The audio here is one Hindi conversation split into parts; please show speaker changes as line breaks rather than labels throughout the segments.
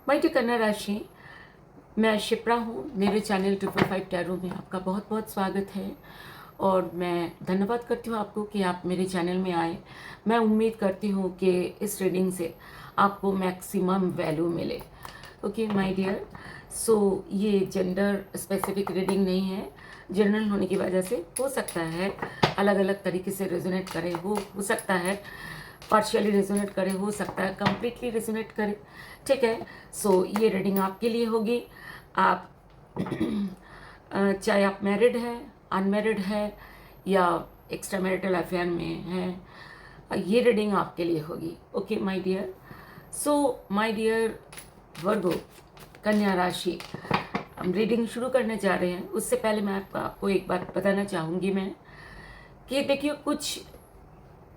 माय डियर कन्या राशि, मैं शिप्रा हूँ। मेरे चैनल 245 टैरो में आपका बहुत बहुत स्वागत है और मैं धन्यवाद करती हूँ आपको कि आप मेरे चैनल में आए। मैं उम्मीद करती हूँ कि इस रीडिंग से आपको मैक्सिमम वैल्यू मिले। ओके माय डियर, सो ये जेंडर स्पेसिफिक रीडिंग नहीं है। जनरल होने की वजह से हो सकता है अलग अलग तरीके से रेजोनेट करे, हो सकता है पार्शियली रेजोनेट करे, हो सकता है कंप्लीटली रेजोनेट करे। ठीक है, सो ये रीडिंग आपके लिए होगी। आप चाहे आप मैरिड हैं, अनमैरिड है या एक्स्ट्रा मैरिटल अफेयर में हैं, ये रीडिंग आपके लिए होगी। Okay my dear, so my dear Virgo कन्या राशि, हम रीडिंग शुरू करने जा रहे हैं। उससे पहले मैं आपको एक बात बताना चाहूँगी मैं कि देखिए, कुछ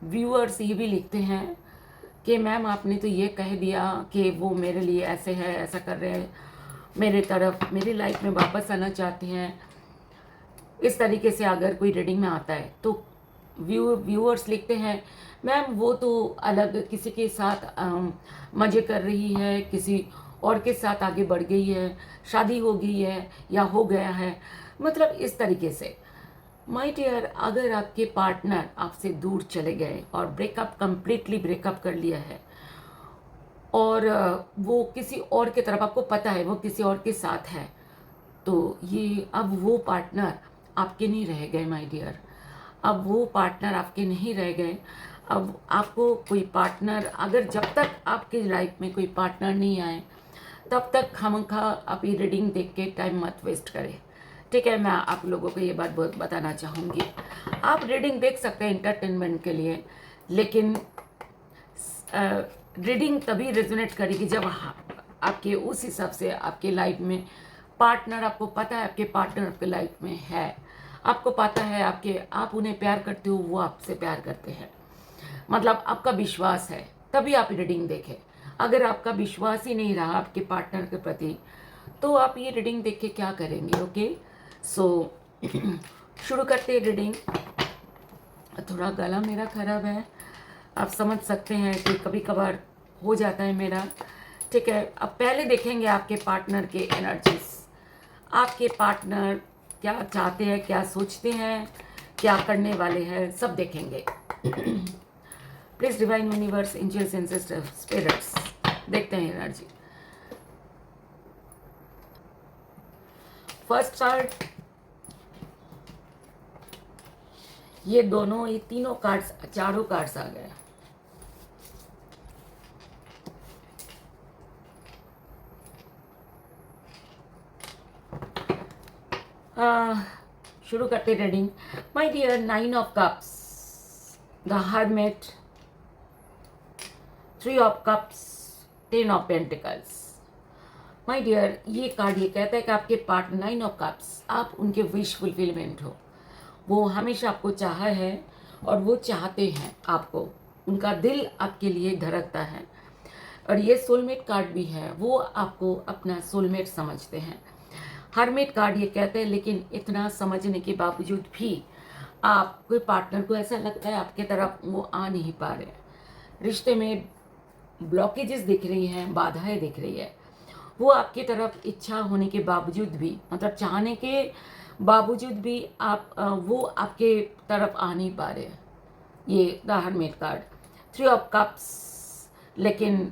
व्यूअर्स ये भी लिखते हैं कि मैम आपने तो ये कह दिया कि वो मेरे लिए ऐसे है, ऐसा कर रहे हैं, मेरे तरफ मेरी लाइफ में वापस आना चाहते हैं। इस तरीके से अगर कोई रीडिंग में आता है तो व्यूअर्स लिखते हैं मैम वो तो अलग किसी के साथ मज़े कर रही है, किसी और के साथ आगे बढ़ गई है, शादी हो गई है या हो गया है, मतलब इस तरीके से। माय डियर, अगर आपके पार्टनर आपसे दूर चले गए और ब्रेकअप कंप्लीटली ब्रेकअप कर लिया है और वो किसी और की तरफ, आपको पता है वो किसी और के साथ है, तो ये अब वो पार्टनर आपके नहीं रह गए माय डियर। अब वो पार्टनर आपके नहीं रह गए। अब आपको कोई पार्टनर, अगर जब तक आपकी लाइफ में कोई पार्टनर नहीं आए तब तक खामखा आप ये रीडिंग देख के टाइम मत वेस्ट करें। ठीक है, मैं आप लोगों को ये बात बहुत बताना चाहूँगी। आप रीडिंग देख सकते हैं इंटरटेनमेंट के लिए, लेकिन रीडिंग तभी रेजोनेट करेगी जब आपके उस हिसाब से आपके लाइफ में पार्टनर, आपको पता है आपके पार्टनर आपके लाइफ में है, आपको पता है आप उन्हें प्यार करते हो, वो आपसे प्यार करते हैं, मतलब आपका विश्वास है, तभी आप रीडिंग देखें। अगर आपका विश्वास ही नहीं रहा आपके पार्टनर के प्रति तो आप ये रीडिंग देख के क्या करेंगे। ओके, सो शुरू करते हैं रीडिंग। थोड़ा गला मेरा खराब है, आप समझ सकते हैं कि कभी कभार हो जाता है मेरा। ठीक है, अब पहले देखेंगे आपके पार्टनर के एनर्जीज। आपके पार्टनर क्या चाहते हैं, क्या सोचते हैं, क्या करने वाले हैं, सब देखेंगे। Please divine universe, angels and spirits, देखते हैं एनर्जी। फर्स्ट कार्ड, ये दोनों, ये तीनों कार्ड्स, चारों कार्ड्स आ गए। शुरू करते reading. My dear, 9 of cups, the hermit, 3 of cups, 10 of pentacles. My dear, ये कार्ड ये कहता है कि आपके पार्ट 9 ऑफ कप्स, आप उनके विश फुलफिलमेंट हो। वो हमेशा आपको चाहा है और वो चाहते हैं आपको, उनका दिल आपके लिए धड़कता है। और ये सोलमेट कार्ड भी है, वो आपको अपना सोलमेट समझते हैं। हर्मिट कार्ड ये कहते हैं लेकिन इतना समझने के बावजूद भी आप कोई पार्टनर को ऐसा लगता है आपके तरफ वो आ नहीं पा रहे हैं, रिश्ते में ब्लॉकेजेस दिख रही हैं, बाधाएं दिख रही है। वो आपकी तरफ इच्छा होने के बावजूद भी, मतलब चाहने के बावजूद भी वो आपके तरफ आ नहीं पा रहे हैं। ये the hermit card, 3 of cups, लेकिन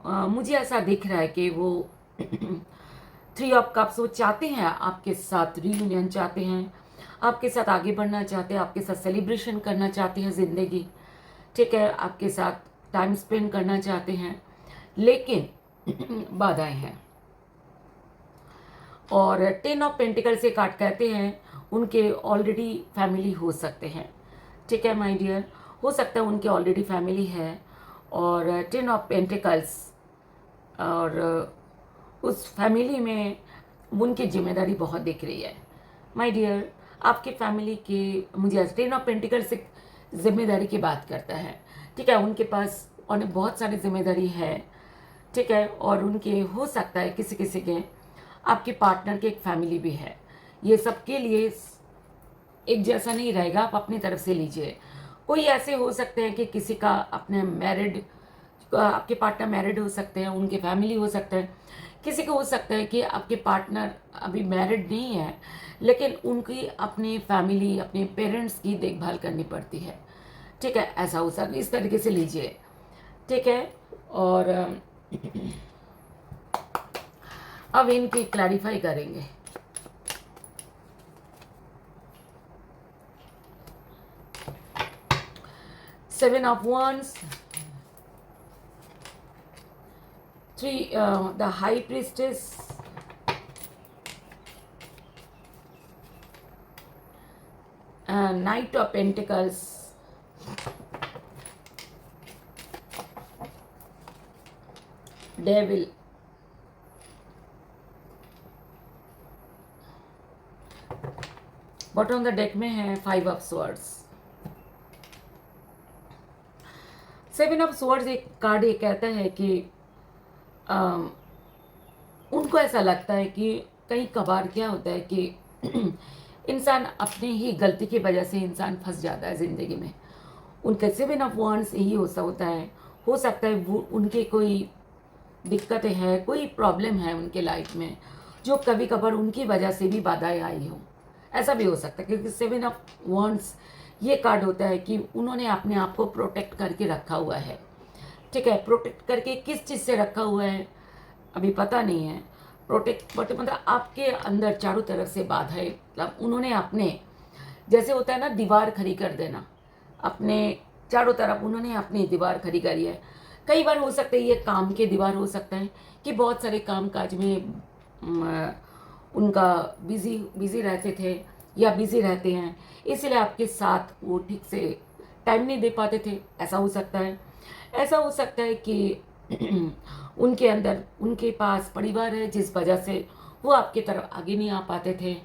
मुझे ऐसा दिख रहा है कि वो 3 ऑफ कप्स, वो चाहते हैं आपके साथ रीयूनियन, चाहते हैं आपके साथ आगे बढ़ना चाहते हैं, आपके साथ सेलिब्रेशन करना चाहते हैं ज़िंदगी। ठीक है, आपके साथ टाइम स्पेंड करना चाहते हैं, लेकिन बाधाएं हैं। और 10 ऑफ पेंटिकल से कार्ड कहते हैं उनके ऑलरेडी फैमिली हो सकते हैं। ठीक है माय डियर, हो सकता है उनके ऑलरेडी फैमिली है। और 10 ऑफ पेंटिकल्स, और उस फैमिली में उनकी जिम्मेदारी बहुत दिख रही है। माय डियर, आपके फैमिली के, मुझे 10 ऑफ पेंटिकल से जिम्मेदारी की बात करता है। ठीक है, उनके पास और बहुत सारी जिम्मेदारी है। ठीक है, और उनके हो सकता है किसी किसी के, आपके पार्टनर के एक फैमिली भी है। ये सबके लिए एक जैसा नहीं रहेगा, आप अपनी तरफ से लीजिए। कोई ऐसे हो सकते हैं कि किसी का अपने मैरिड आपके पार्टनर मैरिड हो सकते हैं, उनके फैमिली हो सकते हैं, किसी को हो सकता है कि आपके पार्टनर अभी मैरिड नहीं है लेकिन उनकी अपनी फैमिली, अपने पेरेंट्स की देखभाल करनी पड़ती है। ठीक है, ऐसा हो सकता है, इस तरीके से लीजिए। ठीक है, और अब इनकी क्लैरिफाई करेंगे। Seven of wands, three the high priestess, night of pentacles, devil, bottom the deck में है five of swords. Seven of swords एक कार्ड ये कहता है कि उनको ऐसा लगता है कि कई कभार क्या होता है कि इंसान अपनी ही गलती की वजह से इंसान फंस जाता है ज़िंदगी में। उनके सेवन ऑफ wands यही होता है, हो सकता है वो उनके कोई दिक्कतें हैं, कोई प्रॉब्लम है उनके लाइफ में जो कभी कभार उनकी वजह से भी बाधाएं आई हो। ऐसा भी हो सकता है क्योंकि सेवन ऑफ wands ये कार्ड होता है कि उन्होंने अपने आप को प्रोटेक्ट करके रखा हुआ है। ठीक है, प्रोटेक्ट करके किस चीज़ से रखा हुआ है अभी पता नहीं है। प्रोटेक्ट मतलब आपके अंदर चारों तरफ से बाधाएं, मतलब उन्होंने अपने, जैसे होता है ना दीवार खड़ी कर देना, अपने चारों तरफ उन्होंने अपनी दीवार खड़ी करी है। कई बार हो सकता है ये काम के दीवार हो सकता है कि बहुत सारे काम काज में उनका बिजी रहते थे या बिजी रहते हैं, इसलिए आपके साथ वो ठीक से टाइम नहीं दे पाते थे, ऐसा हो सकता है। ऐसा हो सकता है कि उनके अंदर उनके पास परिवार है जिस वजह से वो आपकी तरफ आगे नहीं आ पाते थे,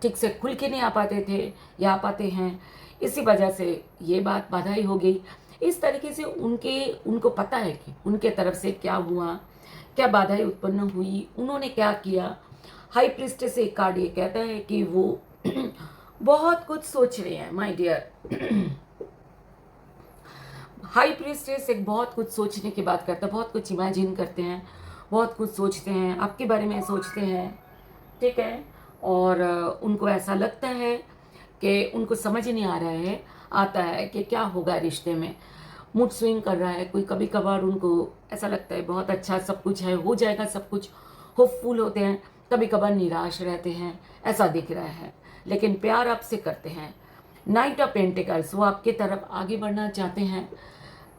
ठीक से खुल के नहीं आ पाते थे या आ पाते हैं, इसी वजह से ये बात बाधाई हो गई। इस तरीके से उनको पता है कि उनके तरफ से क्या हुआ, क्या बाधाएं उत्पन्न हुई, उन्होंने क्या किया। हाई प्रीस्टेस एक कार्ड ये कहता है कि वो बहुत कुछ सोच रहे हैं माय डियर। हाई प्रीस्टेस एक बहुत कुछ सोचने की बात करता है, बहुत कुछ इमेजिन करते हैं, बहुत कुछ सोचते हैं, आपके बारे में सोचते हैं। ठीक है, और उनको ऐसा लगता है कि उनको समझ ही नहीं आता है कि क्या होगा रिश्ते में। मूड स्विंग कर रहा है कोई, कभी कभार उनको ऐसा लगता है बहुत अच्छा सब कुछ है, हो जाएगा सब कुछ, होपफुल होते हैं, कभी कभार निराश रहते हैं, ऐसा दिख रहा है, लेकिन प्यार आपसे करते हैं। नाइट ऑफ पेंटिकल्स, वो आपके तरफ आगे बढ़ना चाहते हैं।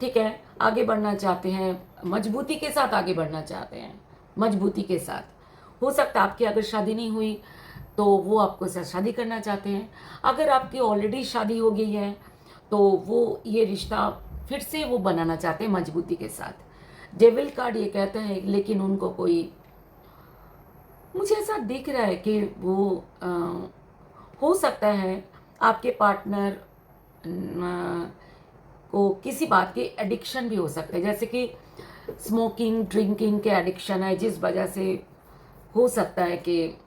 ठीक है, आगे बढ़ना चाहते हैं, मजबूती के साथ आगे बढ़ना चाहते हैं, मजबूती के साथ। हो सकता है आपकी अगर शादी नहीं हुई तो वो आपको साथ शादी करना चाहते हैं। अगर आपकी ऑलरेडी शादी हो गई है तो वो ये रिश्ता फिर से वो बनाना चाहते हैं मजबूती के साथ। डेविल कार्ड ये कहता है लेकिन उनको कोई, मुझे ऐसा दिख रहा है कि वो हो सकता है आपके पार्टनर को किसी बात की एडिक्शन भी हो सकता है, जैसे कि स्मोकिंग ड्रिंकिंग के एडिक्शन है, जिस वजह से हो सकता है कि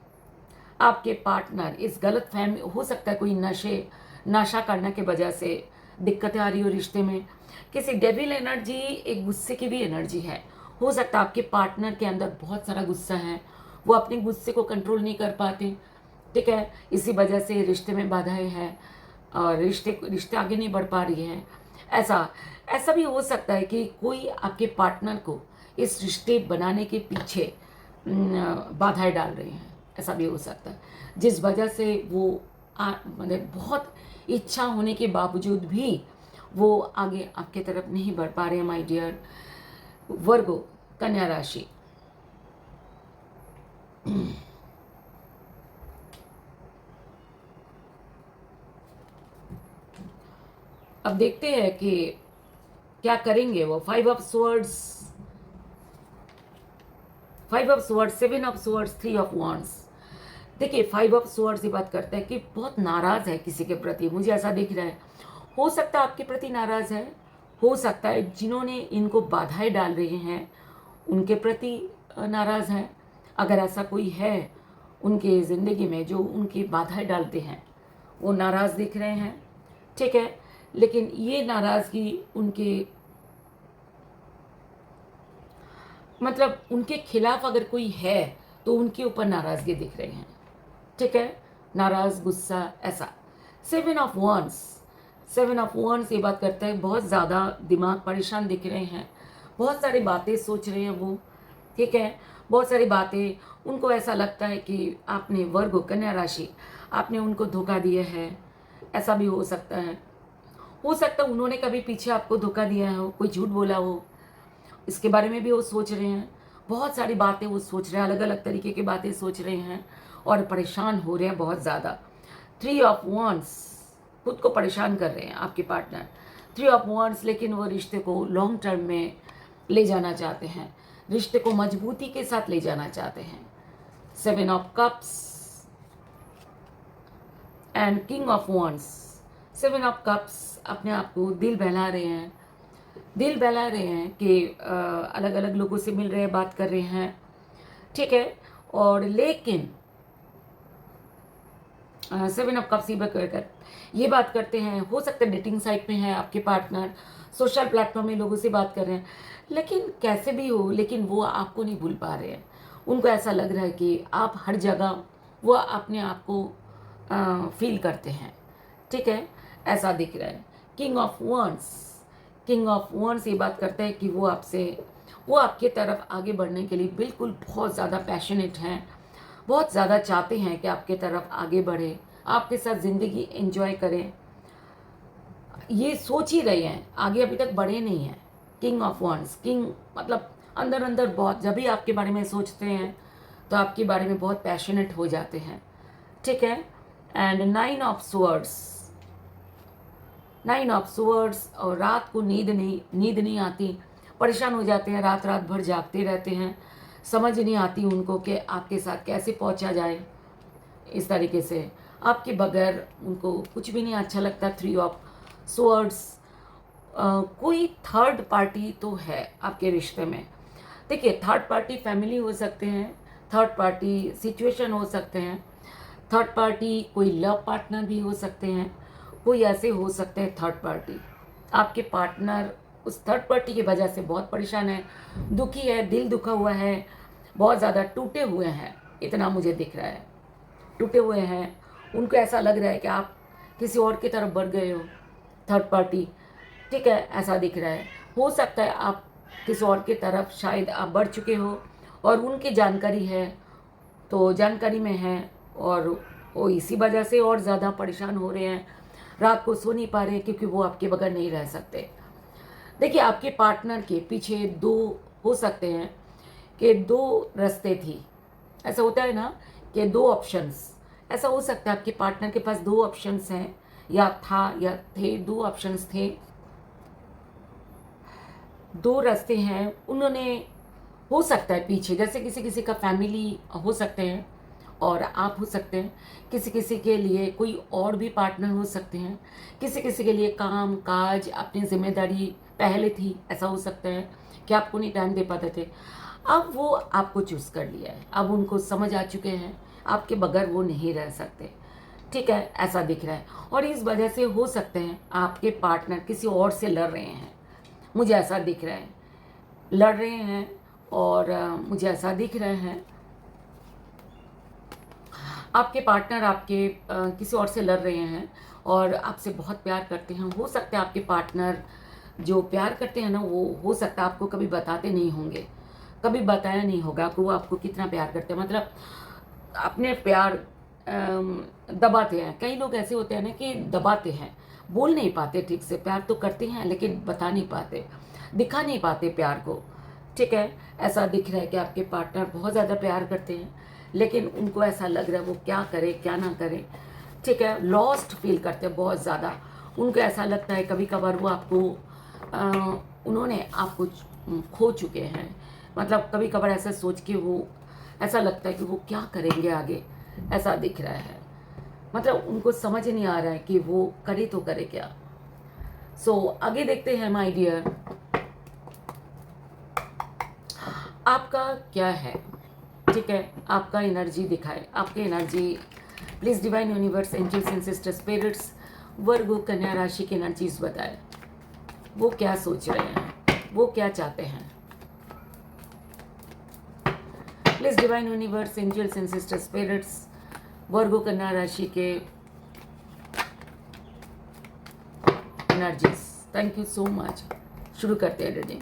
आपके पार्टनर इस गलत फहमी, हो सकता है कोई नशा करने के वजह से दिक्कतें आ रही हो रिश्ते में। किसी डेविल एनर्जी एक गुस्से की भी एनर्जी है, हो सकता है आपके पार्टनर के अंदर बहुत सारा गुस्सा है, वो अपने गुस्से को कंट्रोल नहीं कर पाते। ठीक है, इसी वजह से रिश्ते में बाधाएं हैं और रिश्ते आगे नहीं बढ़ पा रही है। ऐसा भी हो सकता है कि कोई आपके पार्टनर को इस रिश्ते बनाने के पीछे बाधाएं डाल रहे हैं, ऐसा भी हो सकता है, जिस वजह से वो मतलब बहुत इच्छा होने के बावजूद भी वो आगे आपके तरफ नहीं बढ़ पा रहे हैं माय डियर वर्गो, कन्या राशि। अब देखते हैं कि क्या करेंगे वो। Five of swords, seven of swords, three of wands। देखिए फाइव ऑफ स्वर्ड्स ये बात करता है कि बहुत नाराज है किसी के प्रति, मुझे ऐसा दिख रहा है। हो सकता है आपके प्रति नाराज है, हो सकता है जिन्होंने इनको बाधाएं डाल रहे हैं उनके प्रति नाराज है। अगर ऐसा कोई है उनके ज़िंदगी में जो उनकी बाधाएं डालते हैं, वो नाराज दिख रहे हैं। ठीक है, लेकिन ये नाराज़गी उनके मतलब उनके खिलाफ अगर कोई है तो उनके ऊपर नाराज़गी दिख रही है, ठीक है, नाराज़, गुस्सा, ऐसा। 7 ऑफ वंस, 7 ऑफ वंस ये बात करता है बहुत ज़्यादा दिमाग परेशान दिख रहे हैं, बहुत सारी बातें सोच रहे हैं वो, ठीक है, बहुत सारी बातें। उनको ऐसा लगता है कि आपने वर्गो, कन्या राशि, आपने उनको धोखा दिया है, ऐसा भी हो सकता है उन्होंने कभी पीछे आपको धोखा दिया हो, कोई झूठ बोला हो, इसके बारे में भी वो सोच रहे हैं। बहुत सारी बातें वो सोच रहे हैं, अलग अलग तरीके की बातें सोच रहे हैं और परेशान हो रहे हैं बहुत ज़्यादा। 3 ऑफ वंस, खुद को परेशान कर रहे हैं आपके पार्टनर। 3 ऑफ वंस, लेकिन वो रिश्ते को लॉन्ग टर्म में ले जाना चाहते हैं, रिश्ते को मजबूती के साथ ले जाना चाहते हैं। 7 of cups and king of wands. 7 of cups अपने आप को दिल बहला रहे हैं, दिल बहला रहे हैं कि अलग अलग लोगों से मिल रहे हैं, बात कर रहे हैं, ठीक है, और लेकिन 7 ऑफ कप्स ये बात करते हैं, हो सकता है डेटिंग साइट में है आपके पार्टनर, सोशल प्लेटफॉर्म में लोगों से बात कर रहे हैं, लेकिन कैसे भी हो, लेकिन वो आपको नहीं भूल पा रहे हैं। उनको ऐसा लग रहा है कि आप हर जगह वो अपने आप को फील करते हैं, ठीक है, ऐसा दिख रहा है। King of wands, king of wands ये बात करता है कि वो आपके तरफ आगे बढ़ने के लिए बिल्कुल बहुत ज़्यादा पैशनेट हैं, बहुत ज़्यादा चाहते हैं कि आपके तरफ आगे बढ़े, आपके साथ ज़िंदगी एंजॉय करें, ये सोच ही रहे हैं, आगे अभी तक बढ़े नहीं हैं। किंग ऑफ वंस, किंग मतलब अंदर अंदर बहुत, जब भी आपके बारे में सोचते हैं तो आपके बारे में बहुत पैशनेट हो जाते हैं, ठीक है। And 9 of swords, 9 of swords, और रात को नींद नहीं आती, परेशान हो जाते हैं, रात रात भर जागते रहते हैं, समझ नहीं आती उनको कि आपके साथ कैसे पहुंचा जाए। इस तरीके से आपके बगैर उनको कुछ भी नहीं अच्छा लगता। 3 ऑफ स्वर्ड्स, कोई थर्ड पार्टी तो है आपके रिश्ते में। देखिए, थर्ड पार्टी फैमिली हो सकते हैं, थर्ड पार्टी सिचुएशन हो सकते हैं, थर्ड पार्टी कोई लव पार्टनर भी हो सकते हैं, कोई ऐसे हो सकते हैं थर्ड पार्टी। आपके पार्टनर उस थर्ड पार्टी की वजह से बहुत परेशान है, दुखी है, दिल दुखा हुआ है, बहुत ज़्यादा टूटे हुए हैं, इतना मुझे दिख रहा है, टूटे हुए हैं। उनको ऐसा लग रहा है कि आप किसी और की तरफ बढ़ गए हो, थर्ड पार्टी, ठीक है, ऐसा दिख रहा है। हो सकता है आप किसी और की तरफ शायद आप बढ़ चुके हो और उनकी जानकारी है, तो जानकारी में है, और वो इसी वजह से और ज़्यादा परेशान हो रहे हैं, रात को सो नहीं पा रहे क्योंकि वो आपके बगैर नहीं रह सकते। देखिए, आपके पार्टनर के पीछे दो हो सकते हैं कि दो रास्ते थी, ऐसा होता है ना कि दो ऑप्शंस, ऐसा हो सकता है आपके पार्टनर के पास दो ऑप्शंस हैं, या था या थे, दो ऑप्शंस थे, दो रास्ते हैं, उन्होंने, हो सकता है पीछे, जैसे किसी किसी का फैमिली हो सकते हैं और आप हो सकते हैं, किसी किसी के लिए कोई और भी पार्टनर हो सकते हैं, किसी किसी के लिए काम काज अपनी जिम्मेदारी पहले थी, ऐसा हो सकता है कि आपको नहीं टाइम दे पाते थे, अब वो आपको चूज़ कर लिया है, अब उनको समझ आ चुके हैं आपके बगैर वो नहीं रह सकते, ठीक है, ऐसा दिख रहा है। और इस वजह से हो सकते हैं आपके पार्टनर किसी और से लड़ रहे हैं, मुझे ऐसा दिख रहा है, लड़ रहे हैं, और मुझे ऐसा दिख रहा है आपके पार्टनर आपके किसी और से लड़ रहे हैं और आपसे बहुत प्यार करते हैं। हो सकता है आपके पार्टनर जो प्यार करते हैं ना, वो हो सकता है आपको कभी बताते नहीं होंगे, कभी बताया नहीं होगा कि वो आपको कितना प्यार करते हैं, मतलब अपने प्यार दबाते हैं। कई लोग ऐसे होते हैं ना कि दबाते हैं, बोल नहीं पाते ठीक से, प्यार तो करते हैं लेकिन बता नहीं पाते, दिखा नहीं पाते प्यार को, ठीक है, ऐसा दिख रहा है कि आपके पार्टनर बहुत ज़्यादा प्यार करते हैं, लेकिन उनको ऐसा लग रहा है वो क्या करे क्या ना करे, ठीक है, लॉस्ट फील करते हैं बहुत ज़्यादा। उनको ऐसा लगता है कभी कभार वो आपको उन्होंने आपको खो चुके हैं, मतलब कभी कभार ऐसा सोच के वो ऐसा लगता है कि वो क्या करेंगे आगे, ऐसा दिख रहा है, मतलब उनको समझ नहीं आ रहा है कि वो करे तो करे क्या। आगे देखते हैं माय डियर, आपका क्या है, ठीक है, आपका एनर्जी दिखाए, आपके energy please divine universe, angels and sister spirits, Virgo कन्या राशि की एनर्जीज बताए, वो क्या सोच रहे हैं, वो क्या चाहते हैं। Please divine universe, angels and sister spirits, Virgo कन्या राशि के energies, thank you so much. शुरू करते हैं रीडिंग।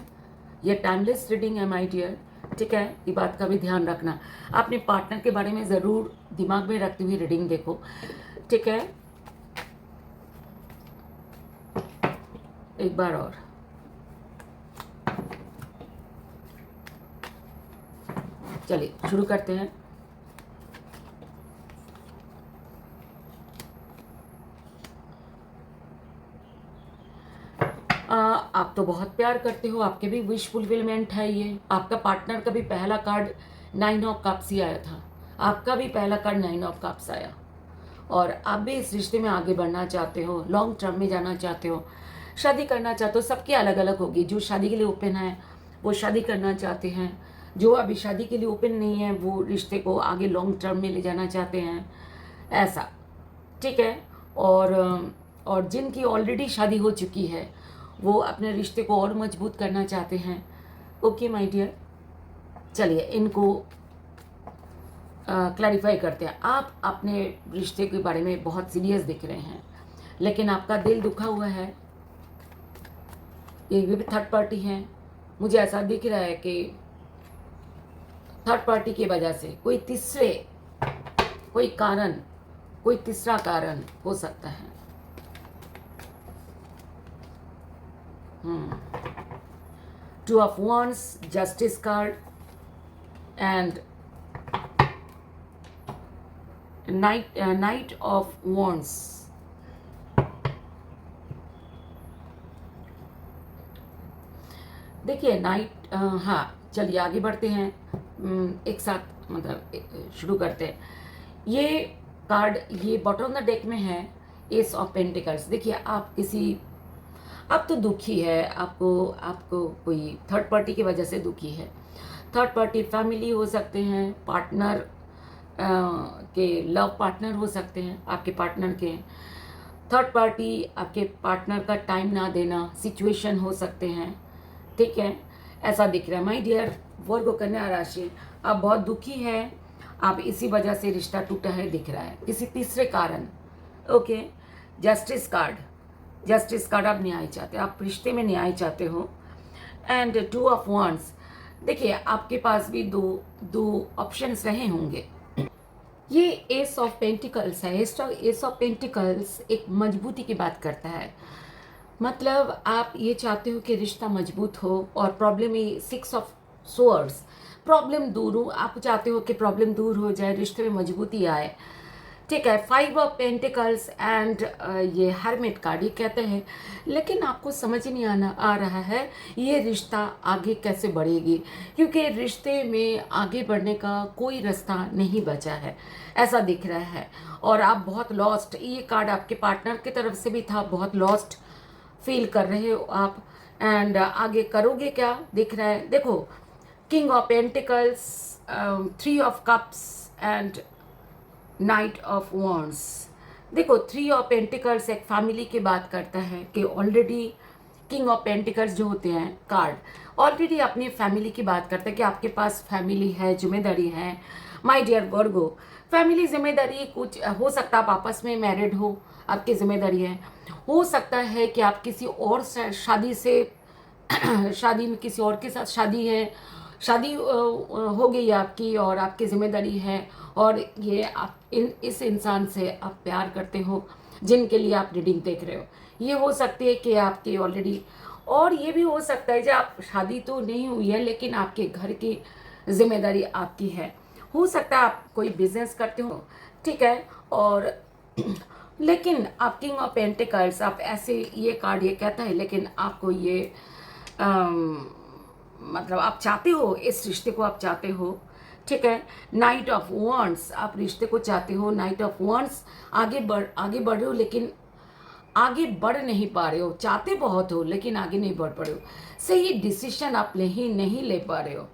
ये टाइमलेस रीडिंग है माय डियर, ठीक है। ये बात का भी ध्यान रखना, अपने पार्टनर के बारे में ज़रूर दिमाग में रखते हुए रीडिंग देखो, ठीक है। एक बार और चलिए शुरू करते हैं। आप तो बहुत प्यार करते हो, आपके भी विश फुलफिलमेंट है ये। आपका पार्टनर का भी पहला कार्ड 9 ऑफ कप्स ही आया था, आपका भी पहला कार्ड 9 ऑफ कप्स आया, और आप भी इस रिश्ते में आगे बढ़ना चाहते हो, लॉन्ग टर्म में जाना चाहते हो, शादी करना चाहते हो। सबकी अलग अलग होगी। जो शादी के लिए ओपन है वो शादी करना चाहते हैं, जो अभी शादी के लिए ओपन नहीं है वो रिश्ते को आगे लॉन्ग टर्म में ले जाना चाहते हैं, ऐसा, ठीक है। और जिनकी ऑलरेडी शादी हो चुकी है वो अपने रिश्ते को और मजबूत करना चाहते हैं। ओके माय डियर, चलिए इनको क्लैरिफाई करते हैं। आप अपने रिश्ते के बारे में बहुत सीरियस दिख रहे हैं, लेकिन आपका दिल दुखा हुआ है। ये भी थर्ड पार्टी है, मुझे ऐसा दिख रहा है कि थर्ड पार्टी की वजह से कोई तीसरा कारण हो सकता है। Two of wands, justice card and night of wands। देखिए नाइट, हाँ चलिए आगे बढ़ते हैं, एक साथ मतलब शुरू करते हैं। ये कार्ड ये बॉटम ऑफ द डेक में है, एस ऑफ पेंटिकल्स। देखिए आप तो दुखी है, आपको कोई थर्ड पार्टी की वजह से दुखी है। थर्ड पार्टी फैमिली हो सकते हैं, पार्टनर के लव पार्टनर हो सकते हैं, आपके पार्टनर के। थर्ड पार्टी आपके पार्टनर का टाइम ना देना, सिचुएशन हो सकते हैं, ठीक है। ऐसा दिख रहा है माय डियर वर्गो कन्या राशि, आप बहुत दुखी है, आप इसी वजह से रिश्ता टूटा है दिख रहा है, किसी तीसरे कारण। ओके, जस्टिस कार्ड आप न्याय चाहते हो, आप रिश्ते में न्याय चाहते हो। एंड 2 ऑफ wands, देखिए आपके पास भी दो ऑप्शंस रहे होंगे। ये एस ऑफ पेंटिकल्स है। एस ऑफ पेंटिकल्स एक मजबूती की बात करता है, मतलब आप ये चाहते हो कि रिश्ता मजबूत हो और problem he 6 of swords, problem दूर हो, आप चाहते हो कि प्रॉब्लम दूर हो जाए, रिश्ते में मजबूती आए, ठीक है। 5 ऑफ पेंटिकल्स एंड ये हर्मिट कार्ड ये कहते हैं, लेकिन आपको समझ नहीं आ रहा है ये रिश्ता आगे कैसे बढ़ेगी, क्योंकि रिश्ते में आगे बढ़ने का कोई रास्ता नहीं बचा है, ऐसा दिख रहा है। और आप बहुत लॉस्ट, ये कार्ड आपके पार्टनर की तरफ से भी था, बहुत लॉस्ट फील कर रहे हो आप। एंड आगे करोगे क्या दिख रहा है, देखो king of pentacles, 3 of cups and night of wands। देखो 3 ऑफ पेंटिकल्स एक फैमिली की बात करता है कि ऑलरेडी किंग ऑफ पेंटिकल्स जो होते हैं कार्ड ऑलरेडी अपनी फैमिली की बात करते हैं कि आपके पास फैमिली है, जिम्मेदारी है। माय डियर वर्गो, फैमिली जिम्मेदारी कुछ हो सकता है, आप आपस में मैरिड हो, आपकी जिम्मेदारी है। हो सकता है कि आप किसी और शादी से शादी में किसी और के साथ शादी है, शादी हो गई आपकी और आपकी जिम्मेदारी है, और ये आप इस इंसान से आप प्यार करते हो जिनके लिए आप रीडिंग देख रहे हो। ये हो सकती है कि आपकी ऑलरेडी, और ये भी हो सकता है जो आप शादी तो नहीं हुई है लेकिन आपके घर की जिम्मेदारी आपकी है। हो सकता है आप कोई बिजनेस करते हो, ठीक है। और लेकिन आप किंग ऑफ पेंटिकल्स, आप ऐसे, ये कार्ड ये कहता है, लेकिन आपको ये मतलब आप चाहते हो, इस रिश्ते को आप चाहते हो, ठीक है। नाइट ऑफ wands, आप रिश्ते को चाहते हो। नाइट ऑफ wands, आगे बढ़ रहे हो लेकिन आगे बढ़ नहीं पा रहे हो, चाहते बहुत हो लेकिन आगे नहीं बढ़ पा रहे हो, सही डिसीजन आप नहीं ले पा रहे हो।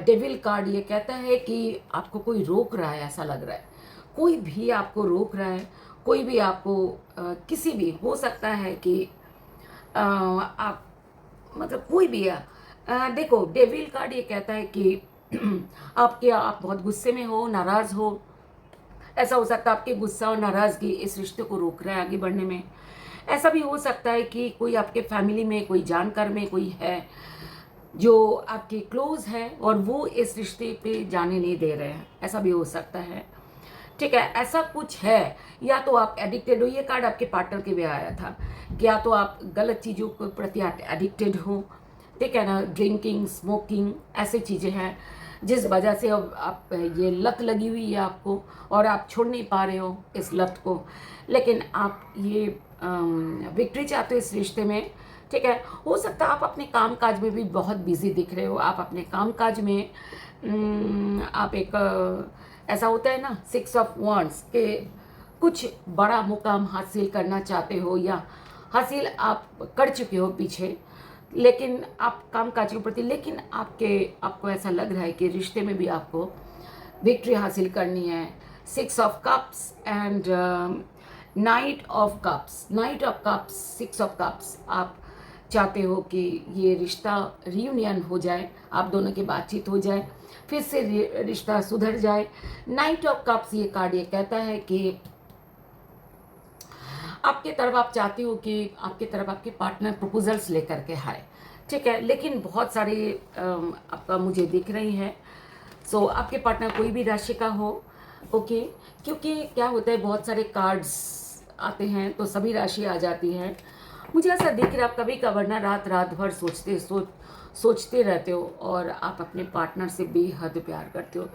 डेविल कार्ड ये कहता है कि आपको कोई रोक रहा है, ऐसा लग रहा है कोई भी आपको रोक रहा है, कोई भी आपको किसी भी हो सकता है कि आप मतलब कोई भी देखो डेविल कार्ड ये कहता है कि आप बहुत गुस्से में हो, नाराज़ हो। ऐसा हो सकता है आपके गुस्सा और नाराज़गी इस रिश्ते को रोक रहा है आगे बढ़ने में। ऐसा भी हो सकता है कि कोई आपके फैमिली में, कोई जानकार में कोई है जो आपके क्लोज है और वो इस रिश्ते पे जाने नहीं दे रहे हैं, ऐसा भी हो सकता है। ठीक है, ऐसा कुछ है। या तो आप एडिक्टेड हो, ये कार्ड आपके पार्टनर के भी आया था कि या तो आप गलत चीज़ों के प्रति एडिक्टेड हो, ठीक है ना, ड्रिंकिंग, स्मोकिंग, ऐसी चीज़ें हैं जिस वजह से अब आप ये लत लगी हुई है आपको और आप छोड़ नहीं पा रहे हो इस लत को। लेकिन आप ये विक्ट्री चाहते हो इस रिश्ते में। ठीक है, हो सकता है आप अपने काम काज में भी बहुत बिजी दिख रहे हो। आप अपने काम काज में आप एक ऐसा होता है ना, 6 ऑफ वांड्स के कुछ बड़ा मुकाम हासिल करना चाहते हो या हासिल आप कर चुके हो पीछे, लेकिन आप काम काज के प्रति, लेकिन आपको ऐसा लग रहा है कि रिश्ते में भी आपको विक्ट्री हासिल करनी है। 6 of cups and night of cups, 6 of cups. आप चाहते हो कि ये रिश्ता रियूनियन हो जाए, आप दोनों की बातचीत हो जाए, फिर से रिश्ता सुधर जाए। नाइट ऑफ कप्स ये कार्ड ये कहता है कि आपके तरफ आप चाहते हो कि आपके तरफ आपके पार्टनर प्रपोजल्स लेकर के आए। ठीक है, लेकिन बहुत सारे आपका मुझे दिख रही है। सो आपके पार्टनर कोई भी राशि का हो, ओके, क्योंकि क्या होता है बहुत सारे कार्ड्स आते हैं तो सभी राशि आ जाती है। मुझे ऐसा दिख रहा है आप कभी कभार ना रात भर सोचते रहते हो और आप अपने पार्टनर से बेहद प्यार करते हो।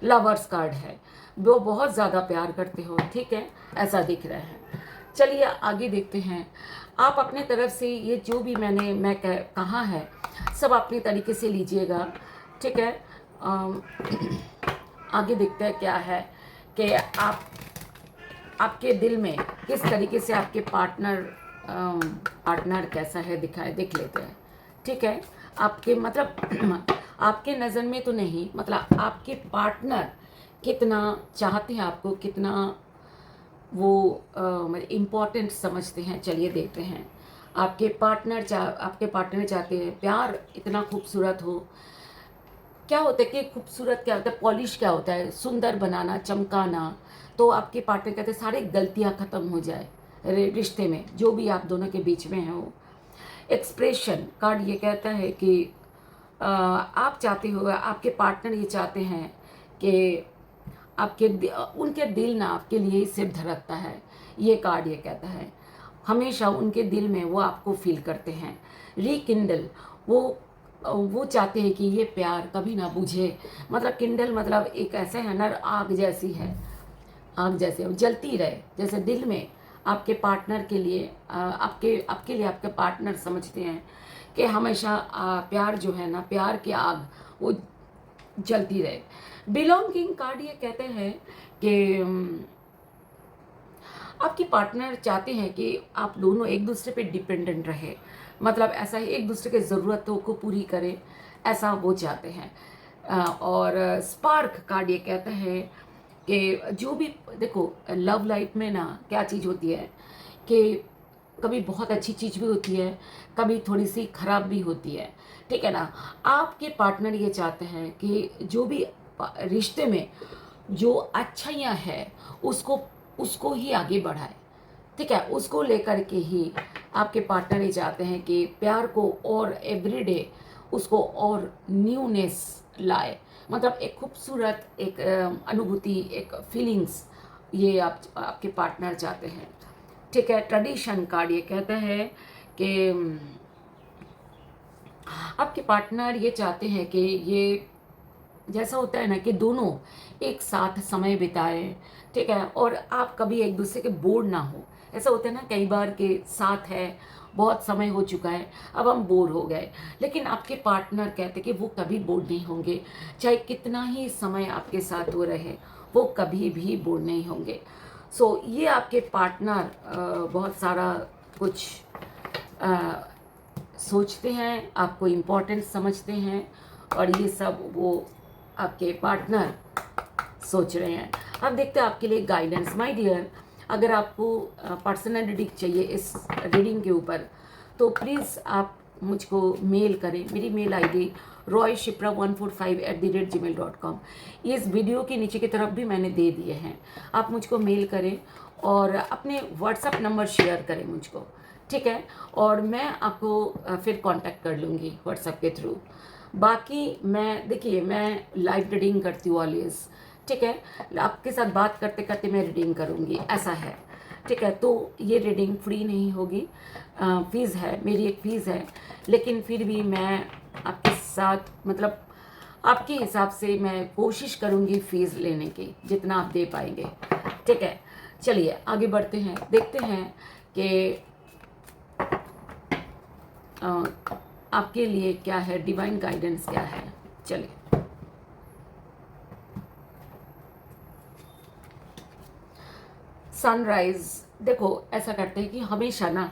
लवर्स कार्ड है, वो बहुत ज़्यादा प्यार करते हो। ठीक है, ऐसा दिख रहा है। चलिए आगे देखते हैं। आप अपने तरफ से ये जो भी मैं कहा है सब अपने तरीके से लीजिएगा। ठीक है, आगे देखते हैं क्या है कि आपके दिल में किस तरीके से आपके पार्टनर कैसा है देख लेते हैं। ठीक है, आपके मतलब आपके नज़र में तो नहीं, मतलब आपके पार्टनर कितना चाहते हैं आपको, कितना वो इम्पोर्टेंट समझते हैं। चलिए देखते हैं। आपके पार्टनर चाहते हैं प्यार इतना खूबसूरत हो। क्या होता है कि खूबसूरत क्या होता है, पॉलिश क्या होता है, सुंदर बनाना, चमकाना। तो आपके पार्टनर कहते हैं सारी गलतियां ख़त्म हो जाए रिश्ते में, जो भी आप दोनों के बीच में हो। एक्सप्रेशन कार्ड ये कहता है कि आप चाहते हो, आपके पार्टनर ये चाहते हैं कि उनके दिल ना आपके लिए ही सिर धड़कता है। ये कार्ड ये कहता है हमेशा उनके दिल में वो आपको फील करते हैं। रिकिंडल, वो चाहते हैं कि ये प्यार कभी ना बुझे। मतलब किंडल मतलब एक ऐसा है ना, आग जैसी है, आग जैसे जलती रहे। जैसे दिल में आपके पार्टनर के लिए आपके लिए आपके पार्टनर समझते हैं कि हमेशा प्यार जो है ना, प्यार की आग वो जलती रहे। बिलोंगिंग कार्ड ये कहते हैं कि आपके पार्टनर चाहते हैं कि आप दोनों एक दूसरे पे डिपेंडेंट रहे। मतलब ऐसा ही एक दूसरे की ज़रूरतों को पूरी करें, ऐसा वो चाहते हैं। और स्पार्क कार्ड ये कहता है कि जो भी देखो लव लाइफ में ना क्या चीज़ होती है कि कभी बहुत अच्छी चीज़ भी होती है, कभी थोड़ी सी खराब भी होती है। ठीक है ना, आपके पार्टनर ये चाहते हैं कि जो भी रिश्ते में जो अच्छाइयाँ हैं उसको ही आगे बढ़ाए। ठीक है, उसको लेकर के ही आपके पार्टनर ये चाहते हैं कि प्यार को और एवरीडे उसको और न्यूनेस लाए। मतलब एक खूबसूरत एक अनुभूति, एक फीलिंग्स ये आपके पार्टनर चाहते हैं। ठीक है, ट्रेडिशन कार्ड ये कहता है कि आपके पार्टनर ये चाहते हैं कि ये जैसा होता है ना कि दोनों एक साथ समय बिताएं। ठीक है, और आप कभी एक दूसरे के बोर ना हो। ऐसा होता है ना कई बार के साथ है, बहुत समय हो चुका है, अब हम बोर हो गए, लेकिन आपके पार्टनर कहते कि वो कभी बोर नहीं होंगे। चाहे कितना ही समय आपके साथ वो रहे, वो कभी भी बोर नहीं होंगे। सो ये आपके पार्टनर बहुत सारा कुछ सोचते हैं, आपको इम्पोर्टेंट समझते हैं, और ये सब वो आपके पार्टनर सोच रहे हैं। अब देखते हैं आपके लिए गाइडेंस। माय डियर, अगर आपको पर्सनल रीडिंग चाहिए इस रीडिंग के ऊपर तो प्लीज़ आप मुझको मेल करें। मेरी मेल आईडी royshipra145@gmail.com। इस वीडियो के नीचे की तरफ भी मैंने दे दिए हैं, आप मुझको मेल करें और अपने व्हाट्सअप नंबर शेयर करें मुझको, ठीक है। और मैं आपको फिर कांटेक्ट कर लूँगी व्हाट्सअप के थ्रू। बाकी मैं देखिए, मैं लाइव रीडिंग करती हूँ ऑलवेज, ठीक है। आपके साथ बात करते करते मैं रीडिंग करूँगी, ऐसा है, ठीक है। तो ये रीडिंग फ्री नहीं होगी, फ़ीस है, मेरी एक फ़ीस है, लेकिन फिर भी मैं आपके साथ मतलब आपके हिसाब से मैं कोशिश करूँगी फ़ीस लेने की, जितना आप दे पाएंगे, ठीक है। चलिए आगे बढ़ते हैं, देखते हैं कि आपके लिए क्या है, डिवाइन गाइडेंस क्या है। चलिए, सनराइज। देखो ऐसा करते हैं कि हमेशा ना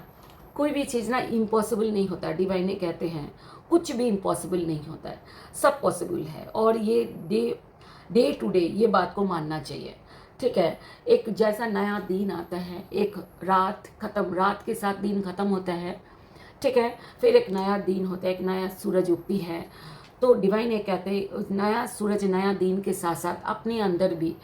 कोई भी चीज़ ना इम्पॉसिबल नहीं होता। डिवाइन ने कहते हैं कुछ भी इम्पॉसिबल नहीं होता है, सब पॉसिबल है। और ये डे टू डे ये बात को मानना चाहिए, ठीक है। एक जैसा नया दिन आता है, एक रात खत्म, रात के साथ दिन खत्म होता है, ठीक है। फिर एक नया दिन होता है, एक नया सूरज उगती है। तो डिवाइन ये कहते हैं नया सूरज नया दिन के साथ साथ अपने अंदर भी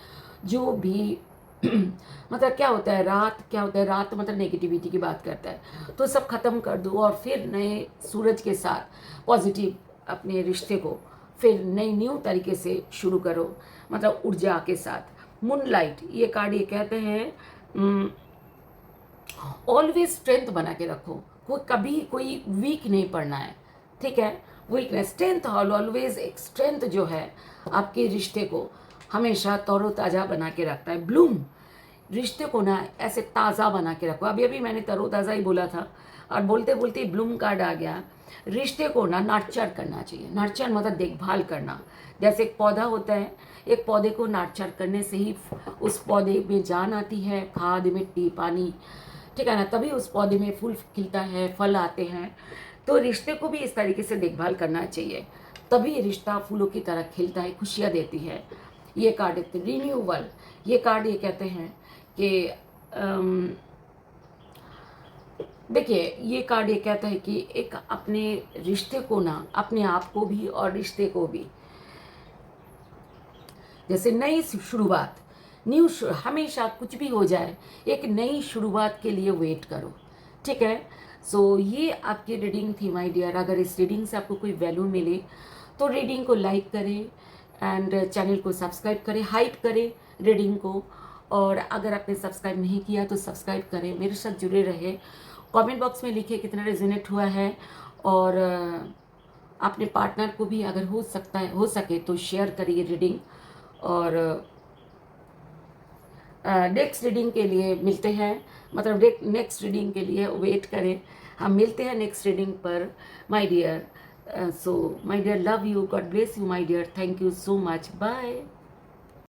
जो भी मतलब क्या होता है, रात क्या होता है, रात मतलब नेगेटिविटी की बात करता है, तो सब खत्म कर दो और फिर नए सूरज के साथ पॉजिटिव अपने रिश्ते को फिर नई न्यू तरीके से शुरू करो, मतलब ऊर्जा के साथ। मूनलाइट ये कार्ड ये कहते हैं ऑलवेज स्ट्रेंथ बना के रखो, कभी कोई वीक नहीं पड़ना है, ठीक है। वीकनेस स्ट्रेंथ, ऑलवेज एक स्ट्रेंथ जो है आपके रिश्ते को हमेशा तरोताज़ा बना के रखता है। ब्लूम, रिश्ते को ना ऐसे ताज़ा बना के रखो। अभी अभी मैंने तरोताज़ा ही बोला था और बोलते बोलते ब्लूम कार्ड आ गया। रिश्ते को ना नर्चर करना चाहिए। नर्चर मतलब देखभाल करना। जैसे एक पौधा होता है, एक पौधे को नर्चर करने से ही उस पौधे में जान आती है, खाद मिट्टी पानी, ठीक है ना, तभी उस पौधे में फूल खिलता है, फल आते हैं। तो रिश्ते को भी इस तरीके से देखभाल करना चाहिए, तभी रिश्ता फूलों की तरह खिलता है, खुशियाँ देती है। ये कार्ड है रिन्यूअल। ये कार्ड ये कहते हैं कि देखिए, ये कार्ड ये कहता है कि एक अपने रिश्ते को ना, अपने आप को भी और रिश्ते को भी, जैसे नई शुरुआत, हमेशा कुछ भी हो जाए एक नई शुरुआत के लिए वेट करो, ठीक है। सो ये आपकी रीडिंग थी माय डियर। अगर इस रीडिंग से आपको कोई वैल्यू मिले तो रीडिंग को लाइक करें एंड चैनल को सब्सक्राइब करें, हाइप करें रीडिंग को। और अगर आपने सब्सक्राइब नहीं किया तो सब्सक्राइब करें, मेरे साथ जुड़े रहे। कमेंट बॉक्स में लिखिए कितना रेजोनेट हुआ है, और अपने पार्टनर को भी अगर हो सके तो शेयर करिए रीडिंग। और नेक्स्ट रीडिंग के लिए मिलते हैं, मतलब नेक्स्ट रीडिंग के लिए वेट करें। हम मिलते हैं नेक्स्ट रीडिंग पर my dear. So my dear, love you, God bless you my dear, thank you so much, bye.